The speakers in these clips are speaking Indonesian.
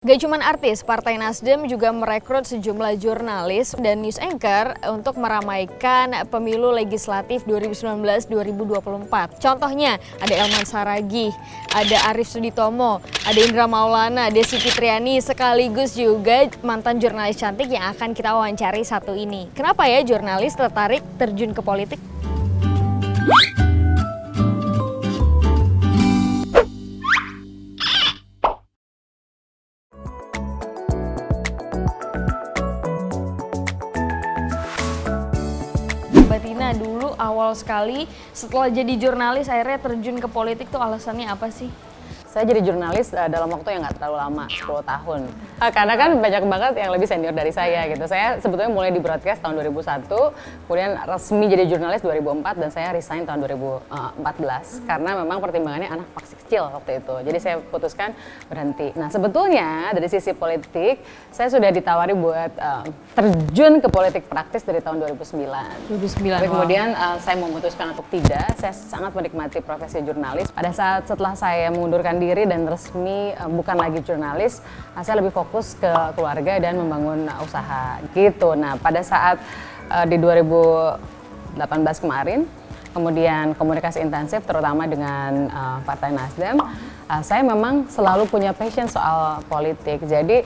Gak cuma artis, Partai Nasdem juga merekrut sejumlah jurnalis dan news anchor untuk meramaikan pemilu legislatif 2019-2024. Contohnya, ada Elman Saragih, ada Arief Suditomo, ada Indra Maulana, Desi Fitriani, sekaligus juga mantan jurnalis cantik yang akan kita wawancari satu ini. Kenapa ya jurnalis tertarik terjun ke politik? Mbak Tina, dulu awal sekali setelah jadi jurnalis akhirnya terjun ke politik tuh alasannya apa sih? Saya jadi jurnalis dalam waktu yang nggak terlalu lama, 10 tahun. Karena kan banyak banget yang lebih senior dari saya gitu. Saya sebetulnya mulai di broadcast tahun 2001, kemudian resmi jadi jurnalis 2004 dan saya resign tahun 2014. Karena memang pertimbangannya anak masih kecil waktu itu. Jadi saya putuskan berhenti. Nah sebetulnya dari sisi politik, saya sudah ditawari buat terjun ke politik praktis dari tahun 2009. 2009. Tapi kemudian saya memutuskan untuk tidak. Saya sangat menikmati profesi jurnalis. Pada saat setelah saya mengundurkan diri dan resmi bukan lagi jurnalis, saya lebih fokus ke keluarga dan membangun usaha gitu. Nah pada saat di 2018 kemarin, kemudian komunikasi intensif terutama dengan Partai Nasdem, saya memang selalu punya passion soal politik. Jadi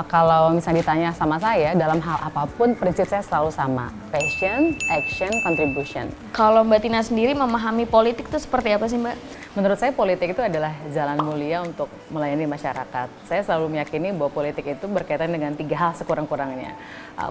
kalau misalnya ditanya sama saya, dalam hal apapun prinsip saya selalu sama, passion, action, contribution. Kalau Mbak Tina sendiri memahami politik itu seperti apa sih Mbak? Menurut saya politik itu adalah jalan mulia untuk melayani masyarakat. Saya selalu meyakini bahwa politik itu berkaitan dengan 3 hal sekurang-kurangnya.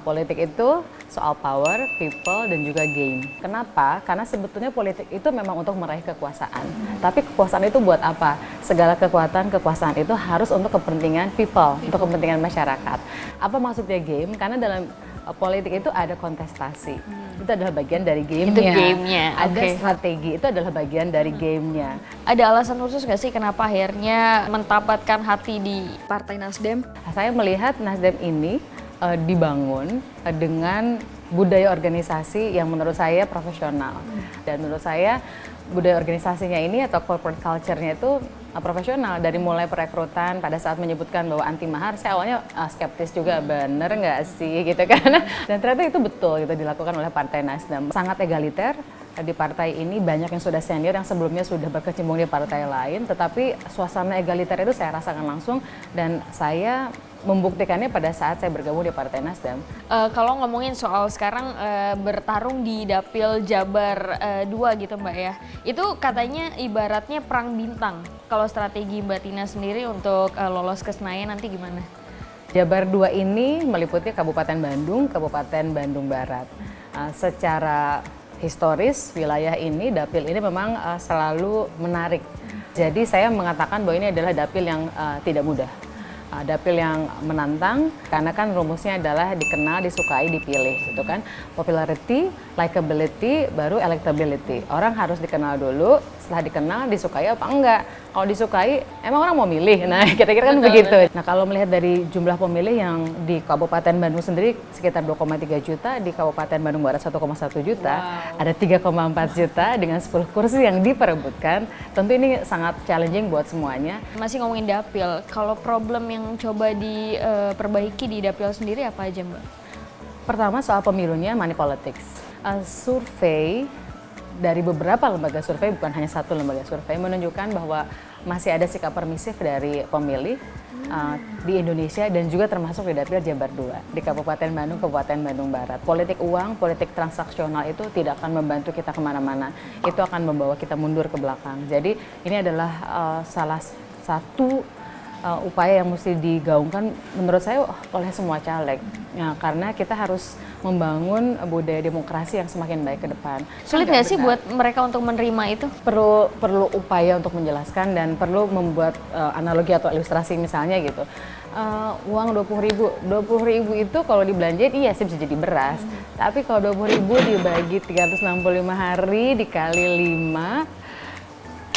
Politik itu soal power, people, dan juga game. Kenapa? Karena sebetulnya politik itu memang untuk meraih kekuasaan. Tapi kekuasaan itu buat apa? Segala kekuasaan itu harus untuk kepentingan people, untuk kepentingan masyarakat. Apa maksudnya game? Karena dalam politik itu ada kontestasi, itu adalah bagian dari gamenya. Itu gamenya, ada okay. strategi, itu adalah bagian dari gamenya. Ada alasan khusus nggak sih kenapa akhirnya mentapatkan hati di Partai Nasdem? Saya melihat Nasdem ini dibangun dengan budaya organisasi yang menurut saya profesional. Dan menurut saya budaya organisasinya ini atau corporate culture-nya itu profesional. Dari mulai perekrutan, pada saat menyebutkan bahwa anti mahar, saya awalnya skeptis juga, bener nggak sih gitu kan. Dan ternyata itu betul gitu dilakukan oleh Partai Nasdem. Sangat egaliter. Di partai ini banyak yang sudah senior yang sebelumnya sudah berkecimpung di partai lain, tetapi suasana egaliter itu saya rasakan langsung dan saya membuktikannya pada saat saya bergabung di Partai Nasdem. Kalau ngomongin soal sekarang bertarung di Dapil Jabar 2 gitu Mbak ya, itu katanya ibaratnya perang bintang. Kalau strategi Mbak Tina sendiri untuk lolos ke Senayan nanti gimana? Jabar 2 ini meliputi Kabupaten Bandung Barat. Secara historis wilayah ini, dapil ini memang selalu menarik. Jadi saya mengatakan bahwa ini adalah dapil yang tidak mudah. Dapil yang menantang karena kan rumusnya adalah dikenal, disukai, dipilih gitu kan. Popularity, likability, baru electability. Orang harus dikenal dulu, setelah dikenal disukai apa enggak. Kalau disukai, emang orang mau milih. Nah, kira-kira kan begitu. Nah, kalau melihat dari jumlah pemilih yang di Kabupaten Bandung sendiri sekitar 2,3 juta, di Kabupaten Bandung Barat 1,1 juta, ada 3,4 juta dengan 10 kursi yang diperebutkan. Tentu ini sangat challenging buat semuanya. Masih ngomongin dapil, kalau problem yang coba diperbaiki di dapil sendiri apa aja Mbak? Pertama soal pemilunya, money politics. Survei dari beberapa lembaga survei, bukan hanya satu lembaga survei, menunjukkan bahwa masih ada sikap permisif dari pemilih di Indonesia dan juga termasuk di Dapil Jabar 2 di Kabupaten Bandung Barat. Politik uang, politik transaksional itu tidak akan membantu kita kemana-mana. Itu akan membawa kita mundur ke belakang. Jadi ini adalah salah satu upaya yang mesti digaungkan menurut saya oleh semua caleg. Ya, karena kita harus membangun budaya demokrasi yang semakin baik ke depan. Sulit nggak sih buat mereka untuk menerima itu? Perlu upaya untuk menjelaskan dan perlu membuat analogi atau ilustrasi misalnya gitu. Uang 20.000 itu kalau dibelanjain iya sih bisa jadi beras. Tapi kalau 20.000 dibagi 365 hari dikali 5,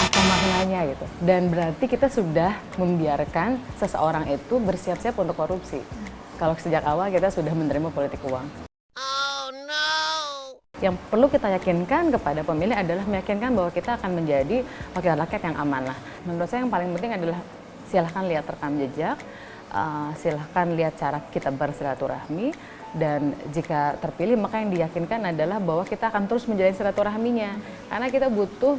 apa maknanya gitu. Dan berarti kita sudah membiarkan seseorang itu bersiap-siap untuk korupsi. Kalau sejak awal kita sudah menerima politik uang. Oh no. Yang perlu kita yakinkan kepada pemilih adalah meyakinkan bahwa kita akan menjadi wakil rakyat yang amanah. Menurut saya yang paling penting adalah silahkan lihat rekam jejak, silahkan lihat cara kita bersilaturahmi, dan jika terpilih maka yang diyakinkan adalah bahwa kita akan terus menjalin silaturahminya, karena kita butuh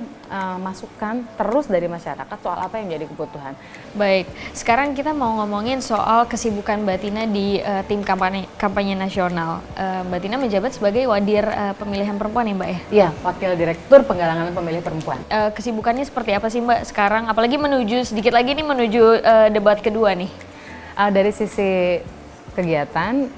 masukan terus dari masyarakat soal apa yang menjadi kebutuhan. Baik, sekarang kita mau ngomongin soal kesibukan Mbak Tina di tim kampanye nasional. Mbak Tina menjabat sebagai Wadir Pemilihan Perempuan ya Mbak ya? Iya, Wakil Direktur Penggalangan Pemilih Perempuan. Kesibukannya seperti apa sih Mbak sekarang? Apalagi sedikit lagi nih menuju debat kedua nih. Dari sisi kegiatan,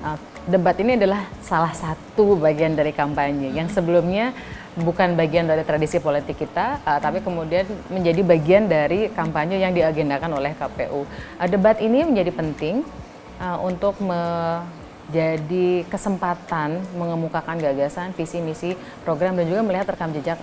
debat ini adalah salah satu bagian dari kampanye yang sebelumnya bukan bagian dari tradisi politik kita, tapi kemudian menjadi bagian dari kampanye yang diagendakan oleh KPU. Debat ini menjadi penting untuk menjadi kesempatan mengemukakan gagasan, visi, misi, program, dan juga melihat rekam jejak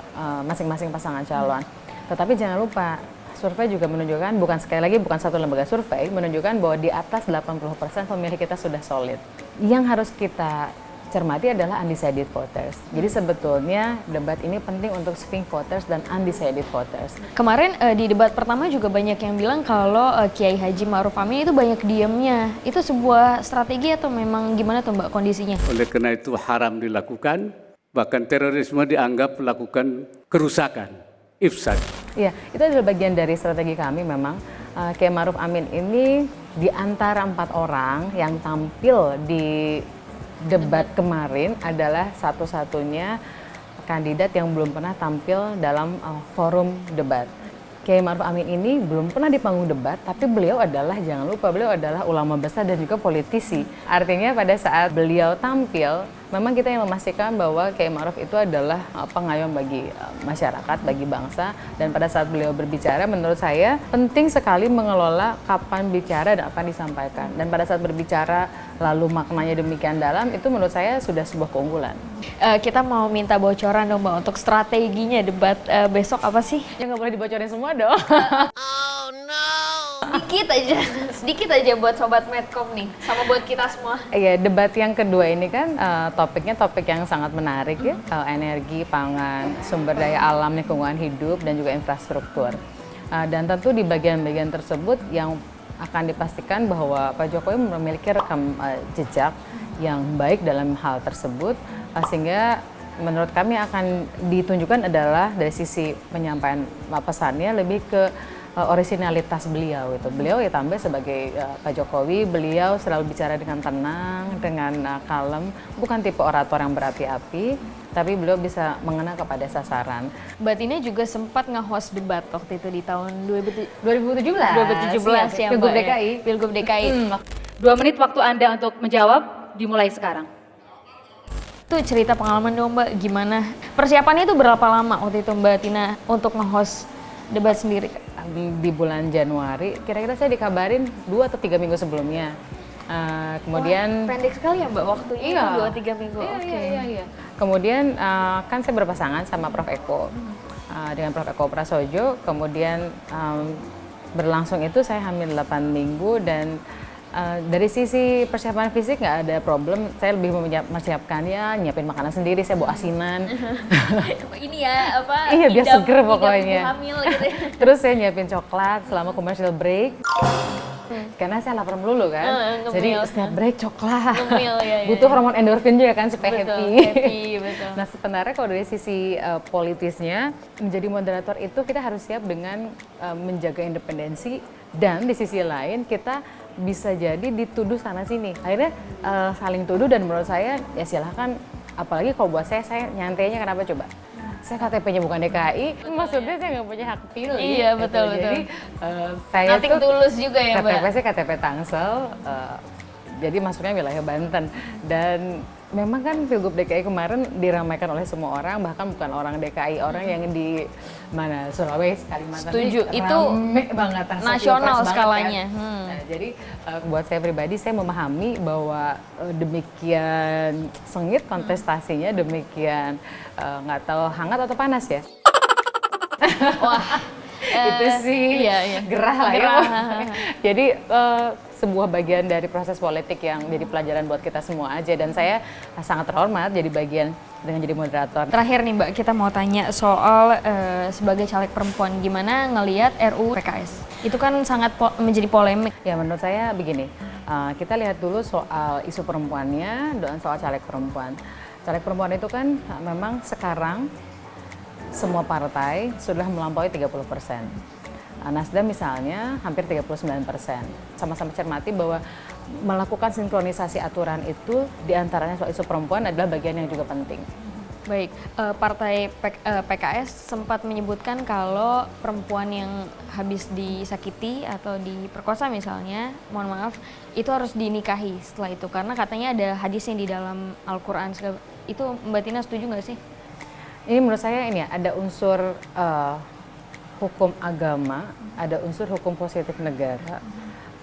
masing-masing pasangan calon. Tetapi jangan lupa, survei juga menunjukkan, bukan satu lembaga survei, menunjukkan bahwa di atas 80% pemilih kita sudah solid. Yang harus kita cermati adalah undecided voters. Jadi sebetulnya debat ini penting untuk swing voters dan undecided voters. Kemarin di debat pertama juga banyak yang bilang kalau Kiai Haji Ma'ruf Amin itu banyak diamnya. Itu sebuah strategi atau memang gimana tuh Mbak kondisinya? Oleh karena itu haram dilakukan, bahkan terorisme dianggap melakukan kerusakan, ifsad. Iya, itu adalah bagian dari strategi kami memang. Kiai Ma'ruf Amin ini di antara 4 orang yang tampil di debat kemarin adalah satu-satunya kandidat yang belum pernah tampil dalam forum debat. Kiai Ma'ruf Amin ini belum pernah di panggung debat, tapi beliau adalah, jangan lupa, beliau adalah ulama besar dan juga politisi. Artinya pada saat beliau tampil, memang kita yang memastikan bahwa Kiai Ma'ruf itu adalah pengayom bagi masyarakat, bagi bangsa. Dan pada saat beliau berbicara, menurut saya penting sekali mengelola kapan bicara dan apa yang disampaikan. Dan pada saat berbicara lalu maknanya demikian dalam, itu menurut saya sudah sebuah keunggulan. Kita mau minta bocoran dong Mbak untuk strateginya debat besok apa sih? Ya nggak boleh dibocorin semua dong. Oh no. Sedikit aja buat sobat Medcom nih, sama buat kita semua. Iya, debat yang kedua ini kan topiknya topik yang sangat menarik ya, energi, pangan, sumber daya alam, lingkungan hidup, dan juga infrastruktur. Dan tentu di bagian-bagian tersebut yang akan dipastikan bahwa Pak Jokowi memiliki rekam jejak yang baik dalam hal tersebut, sehingga menurut kami akan ditunjukkan adalah dari sisi penyampaian pesannya lebih ke orisinalitas beliau itu. Beliau ya tampil sebagai Pak Jokowi, beliau selalu bicara dengan tenang, dengan kalem, bukan tipe orator yang berapi-api, tapi beliau bisa mengena kepada sasaran. Mbak Tina juga sempat nge-host debat waktu itu di tahun 2017 ya Pilgub Mbak DKI. ya? Pilgub DKI. 2 menit waktu Anda untuk menjawab dimulai sekarang. Itu cerita pengalaman dong Mbak, gimana? Persiapannya itu berapa lama waktu itu Mbak Tina untuk nge-host debat sendiri? Di bulan Januari, kira-kira saya dikabarin 2 atau 3 minggu sebelumnya. Kemudian pendek sekali ya Mbak waktunya, iya, itu 2-3 minggu. Iya. Kemudian kan saya berpasangan sama Prof Eko, dengan Prof Eko Prasojo. Kemudian berlangsung itu saya hamil 8 minggu dan dari sisi persiapan fisik nggak ada problem. Saya lebih mempersiapkannya, nyiapin makanan sendiri, saya bawa asinan. Ini ya apa? Iya, biar seger pokoknya. Hamil gitu ya. Terus saya nyiapin coklat selama commercial break. Karena saya lapar melulu kan, jadi setiap break coklat. Butuh hormon endorfin juga kan supaya happy. Betul. Nah sebenarnya kalau dari sisi politisnya, menjadi moderator itu kita harus siap dengan menjaga independensi, dan di sisi lain kita bisa jadi dituduh sana sini. Akhirnya saling tuduh, dan menurut saya ya silahkan. Apalagi kalau buat saya nyantainya kenapa coba? Saya KTP-nya bukan DKI, maksudnya saya nggak punya hak pilih. Iya, betul. Jadi saya Nothing tulus juga ya Mbak? KTP saya KTP Tangsel, jadi masuknya wilayah Banten. Dan memang kan Pilgub DKI kemarin diramaikan oleh semua orang, bahkan bukan orang DKI, orang yang di mana Sulawesi, Kalimantan. Setuju, itu banget, nasional skalanya. Kan? Nah, jadi buat saya pribadi, saya memahami bahwa demikian sengit kontestasinya, demikian nggak tahu hangat atau panas ya. Wah, itu sih iya. gerah lah ya. Jadi sebuah bagian dari proses politik yang jadi pelajaran buat kita semua aja, dan saya sangat terhormat jadi bagian dengan jadi moderator. Terakhir nih Mbak, kita mau tanya soal sebagai caleg perempuan, gimana ngelihat RUU PKS? Itu kan sangat menjadi polemik. Ya menurut saya begini, kita lihat dulu soal isu perempuannya dan soal caleg perempuan. Caleg perempuan itu kan memang sekarang semua partai sudah melampaui 30%. Nasdem misalnya hampir 39%. Sama-sama cermati bahwa melakukan sinkronisasi aturan itu diantaranya soal isu perempuan adalah bagian yang juga penting. Baik, partai PKS sempat menyebutkan kalau perempuan yang habis disakiti atau diperkosa misalnya, mohon maaf, itu harus dinikahi setelah itu. Karena katanya ada hadisnya di dalam Al-Quran. Itu Mbak Tina setuju nggak sih? Ini menurut saya ini ya, ada unsur hukum agama, ada unsur hukum positif negara.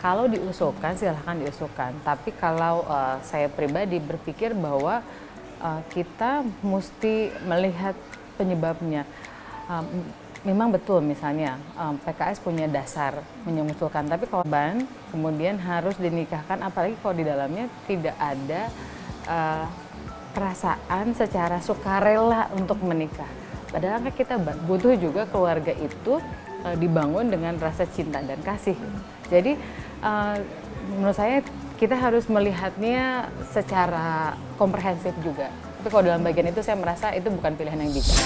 Kalau diusulkan silahkan diusulkan, tapi kalau saya pribadi berpikir bahwa kita mesti melihat penyebabnya. Memang betul misalnya PKS punya dasar mengusulkan, tapi korban kemudian harus dinikahkan, apalagi kalau di dalamnya tidak ada perasaan secara sukarela untuk menikah. Padahal kan kita butuh juga keluarga itu dibangun dengan rasa cinta dan kasih. Jadi menurut saya kita harus melihatnya secara komprehensif juga. Tapi kalau dalam bagian itu saya merasa itu bukan pilihan yang bijak.